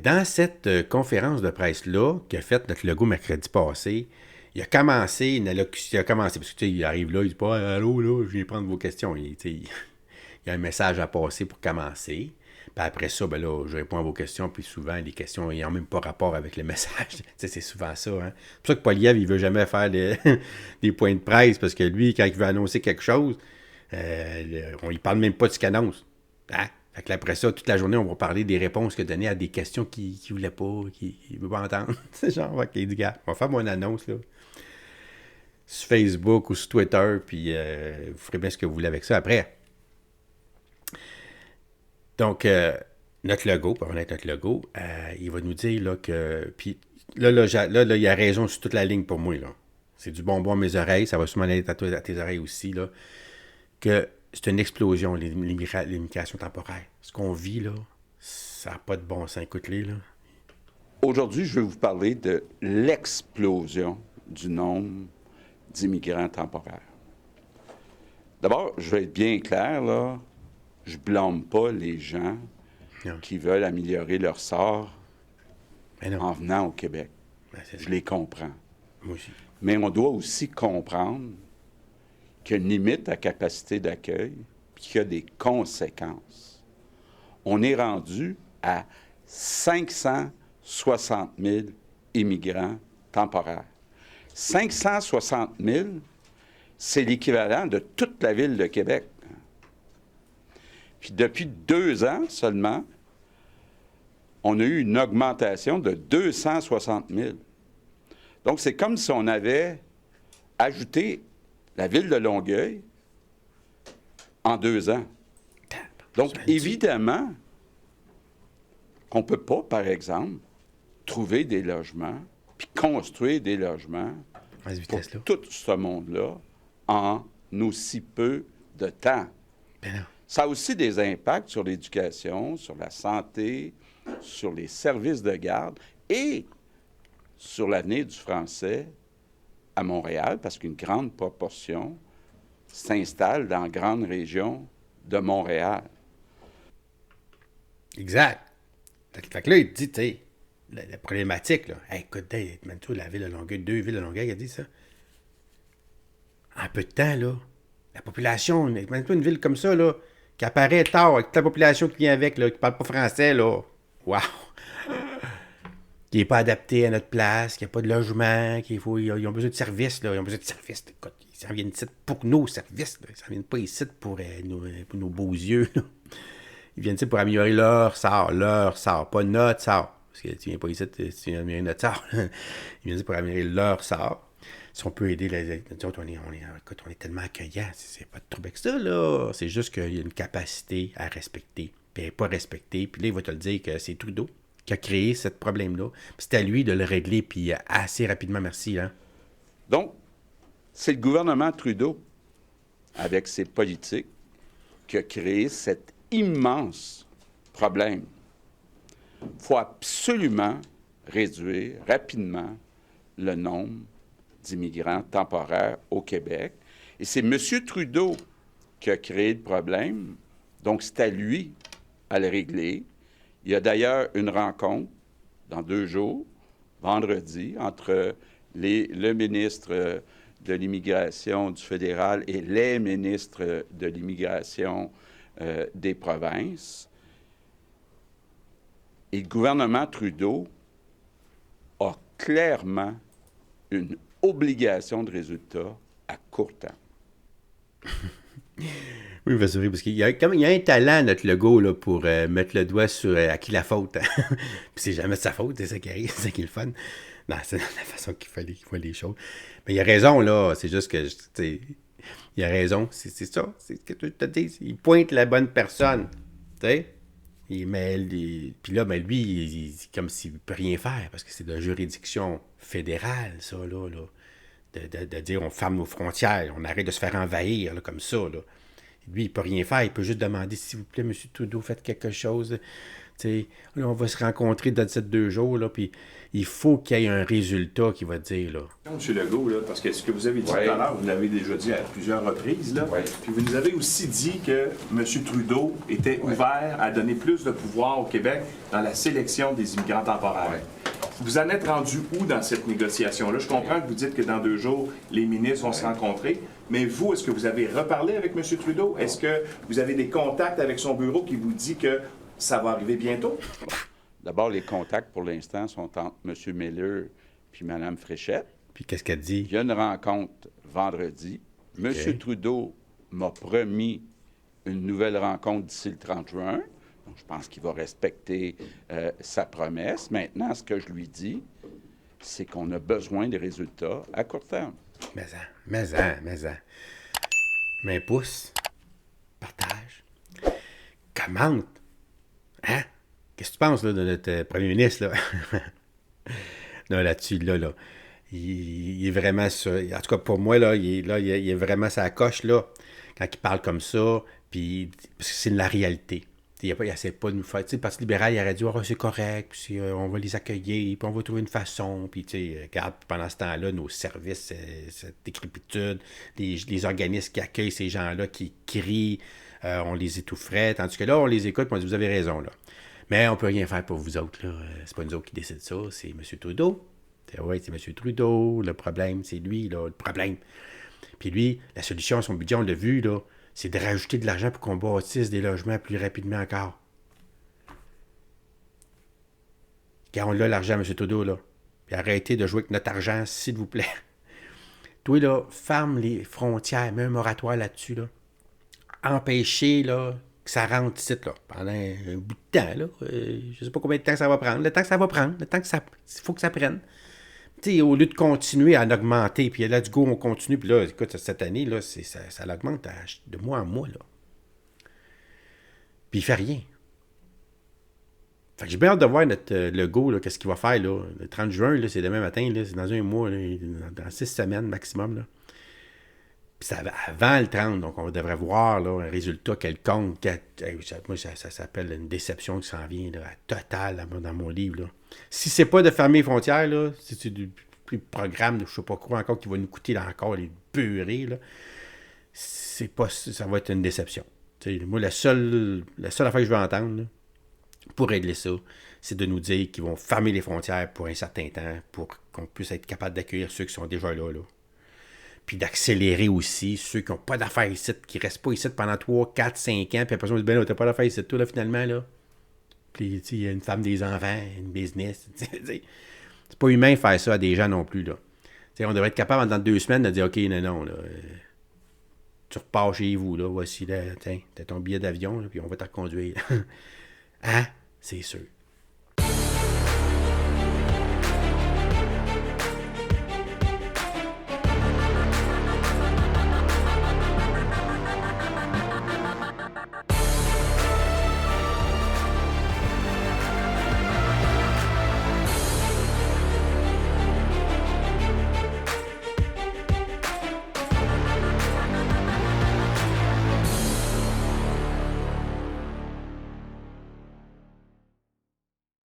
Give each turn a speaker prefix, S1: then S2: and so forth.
S1: dans cette conférence de presse-là, qu'a faite notre logo mercredi passé, il a commencé une allocution. Il a commencé, parce que tu sais, il arrive là, il dit pas allô, là, je viens prendre vos questions. Il y a un message à passer pour commencer. Puis après ça, ben là, je réponds à vos questions, puis souvent, les questions n'ont même pas rapport avec le message. Tu sais, c'est souvent ça. Hein? C'est pour ça que Poilievre, il veut jamais faire des points de presse, parce que lui, quand il veut annoncer quelque chose, on ne parle même pas de ce qu'il annonce. Hein? Fait que après ça, toute la journée, on va parler des réponses qu'il a données à des questions qu'il ne voulait pas, qu'il ne veut pas entendre. C'est genre, ok, il dit, gars, on va faire mon annonce, là, sur Facebook ou sur Twitter, puis vous ferez bien ce que vous voulez avec ça après. Donc, notre logo, pour revenir notre logo, il va nous dire là, que. Puis là, il a raison sur toute la ligne pour moi. Là. C'est du bonbon à mes oreilles, ça va sûrement aller à tes oreilles aussi. Là, que c'est une explosion, l'immigration temporaire. Ce qu'on vit, là, ça n'a pas de bon sens. Écoute-les, là.
S2: Aujourd'hui, je vais vous parler de l'explosion du nombre d'immigrants temporaires. D'abord, je vais être bien clair, là. Je ne blâme pas les gens qui veulent améliorer leur sort en venant au Québec. Je les comprends.
S1: Moi aussi.
S2: Mais on doit aussi comprendre qu'il y a une limite à capacité d'accueil et qu'il y a des conséquences. On est rendu à 560 000 immigrants temporaires. 560 000, c'est l'équivalent de toute la ville de Québec. Puis depuis 2 ans seulement, on a eu une augmentation de 260 000. Donc, c'est comme si on avait ajouté la ville de Longueuil en 2 ans. Donc, évidemment, qu'on ne peut pas, par exemple, trouver des logements puis construire des logements pour tout ce monde-là en aussi peu de temps. Ça a aussi des impacts sur l'éducation, sur la santé, sur les services de garde et sur l'avenir du français à Montréal, parce qu'une grande proportion s'installe dans la grande région de Montréal.
S1: Exact. Fait que là, il dit, tu sais, la problématique, là, hey, écoute, même-toi, la ville de Longueuil, 2 villes de Longueuil, il a dit ça. En peu de temps, là, la population, même-toi une ville comme ça, là, qui apparaît tard, avec toute la population qui vient avec, là, qui parle pas français, là, wow! Qui n'est pas adapté à notre place, qui n'a pas de logement, ils ont besoin de services, là, ils ont besoin de services. Écoute, ils s'en viennent ici pour nos services, là. Ils s'en viennent pas ici pour nos beaux yeux, là. Ils viennent ici pour améliorer leur sort, pas notre sort. Parce que tu viens pas ici, tu viens améliorer notre sort. Ils viennent ici pour améliorer leur sort. Si on peut aider les autres, écoute, on est tellement accueillants, c'est pas de trouble avec ça, là. C'est juste qu'il y a une capacité à respecter, puis elle n'est pas respectée. Puis là, il va te le dire que c'est Trudeau qui a créé ce problème-là. Puis c'est à lui de le régler, puis assez rapidement, merci. Hein.
S2: Donc, c'est le gouvernement Trudeau, avec ses politiques, qui a créé cet immense problème. Il faut absolument réduire rapidement le nombre d'immigrants temporaires au Québec. Et c'est M. Trudeau qui a créé le problème, donc c'est à lui à le régler. Il y a d'ailleurs une rencontre dans 2 jours, vendredi, entre le ministre de l'Immigration du fédéral et les ministres de l'Immigration des provinces. Et le gouvernement Trudeau a clairement une obligation de résultat à court terme.
S1: Oui, parce qu'il y a un talent, notre logo, là, pour mettre le doigt sur à qui la faute. Puis c'est jamais de sa faute, c'est ça qui arrive, c'est ça qui est le fun. Non, c'est la façon qu'il voit les choses. Mais il a raison, là. C'est juste que, il a raison. C'est ça. C'est ce que tu te dis. Il pointe la bonne personne. Tu sais? Puis là, ben lui, c'est comme s'il ne peut rien faire, parce que c'est de la juridiction fédérale, ça, là. De dire on ferme nos frontières, on arrête de se faire envahir, là, comme ça, là. lui, il peut rien faire. Il peut juste demander, s'il vous plaît, M. Trudeau, faites quelque chose. T'sais, là, on va se rencontrer dans ces 2 jours, là, puis il faut qu'il y ait un résultat qui va dire, là.
S3: M. Legault, là, parce que ce que vous avez dit
S2: Ouais.
S3: tout à l'heure, vous l'avez déjà dit à plusieurs reprises, là,
S2: Ouais.
S3: puis vous nous avez aussi dit que M. Trudeau était ouvert à donner plus de pouvoir au Québec dans la sélection des immigrants temporaires.
S2: Ouais.
S3: Vous en êtes rendu où dans cette négociation-là? Je comprends que vous dites que dans 2 jours, les ministres vont se rencontrer, mais vous, est-ce que vous avez reparlé avec M. Trudeau? Est-ce que vous avez des contacts avec son bureau qui vous dit que ça va arriver bientôt?
S2: D'abord, les contacts, pour l'instant, sont entre M. Miller puis Mme Fréchette.
S1: Puis qu'est-ce qu'elle dit?
S2: Il y a une rencontre vendredi. M. Trudeau m'a promis une nouvelle rencontre d'ici le 30 juin. Donc, je pense qu'il va respecter sa promesse. Maintenant, ce que je lui dis, c'est qu'on a besoin des résultats à court terme.
S1: Mais un pouce. Partage. Commente. Hein? Qu'est-ce que tu penses, là, de notre premier ministre, là? Là, là-dessus, là. Il est vraiment sur... En tout cas, pour moi, là, il est vraiment sa coche, là, quand il parle comme ça, puis parce que c'est la réalité. Il essaie pas de nous faire... Tu sais, le Parti libéral, il aurait dit, oh, c'est correct, puis on va les accueillir, puis on va trouver une façon, puis tu sais, regarde, pendant ce temps-là, nos services, cette décrépitude, les organismes qui accueillent ces gens-là, qui crient, on les étoufferait, tandis que là, on les écoute, puis on dit, vous avez raison, là. Mais on peut rien faire pour vous autres, là. C'est pas nous autres qui décident ça, c'est M. Trudeau. Oui, c'est M. Trudeau. Le problème, c'est lui, là, le problème. Puis lui, la solution à son budget, on l'a vu, là, c'est de rajouter de l'argent pour qu'on bâtisse des logements plus rapidement encore. Car on a l'argent, M. Trudeau, là. Puis arrêtez de jouer avec notre argent, s'il vous plaît. Toi, là, ferme les frontières, mets un moratoire là-dessus, là. Empêchez, là, que ça rentre ici, là, pendant un bout de temps, là. Je sais pas combien de temps ça va prendre. Le temps que ça va prendre, le temps que ça... Il faut que ça prenne. Tu sais, au lieu de continuer à en augmenter, puis là, du go, on continue, puis là, écoute, cette année, là, ça l'augmente de mois en mois, là. Puis il fait rien. Fait que j'ai bien hâte de voir notre Legault, là, qu'est-ce qu'il va faire, là. Le 30 juin, là, c'est demain matin, là, c'est dans un mois, là, dans 6 semaines maximum, là. Puis ça avant le 30, donc on devrait voir là, un résultat quelconque. Moi, ça s'appelle une déception qui s'en vient là, totale dans mon livre. Là. Si c'est pas de fermer les frontières, là, si c'est du programme de je sais pas quoi encore qui va nous coûter là, encore les beurrés, là, c'est pas, ça va être une déception. T'sais, moi, la seule affaire que je veux entendre là, pour régler ça, c'est de nous dire qu'ils vont fermer les frontières pour un certain temps pour qu'on puisse être capable d'accueillir ceux qui sont déjà là. Puis d'accélérer aussi ceux qui n'ont pas d'affaires ici, qui ne restent pas ici pendant 3, 4, 5 ans, puis après ça, on dit, ben là, t'as pas d'affaires ici, toi, là, finalement, là. Puis, tu sais, il y a une femme, des enfants, une business. C'est pas humain de faire ça à des gens non plus, là. T'sais, on devrait être capable, dans 2 semaines, de dire, OK, non, là, tu repars chez vous, là, voici, là, tiens, t'as ton billet d'avion, là, puis on va te reconduire. Hein? C'est sûr.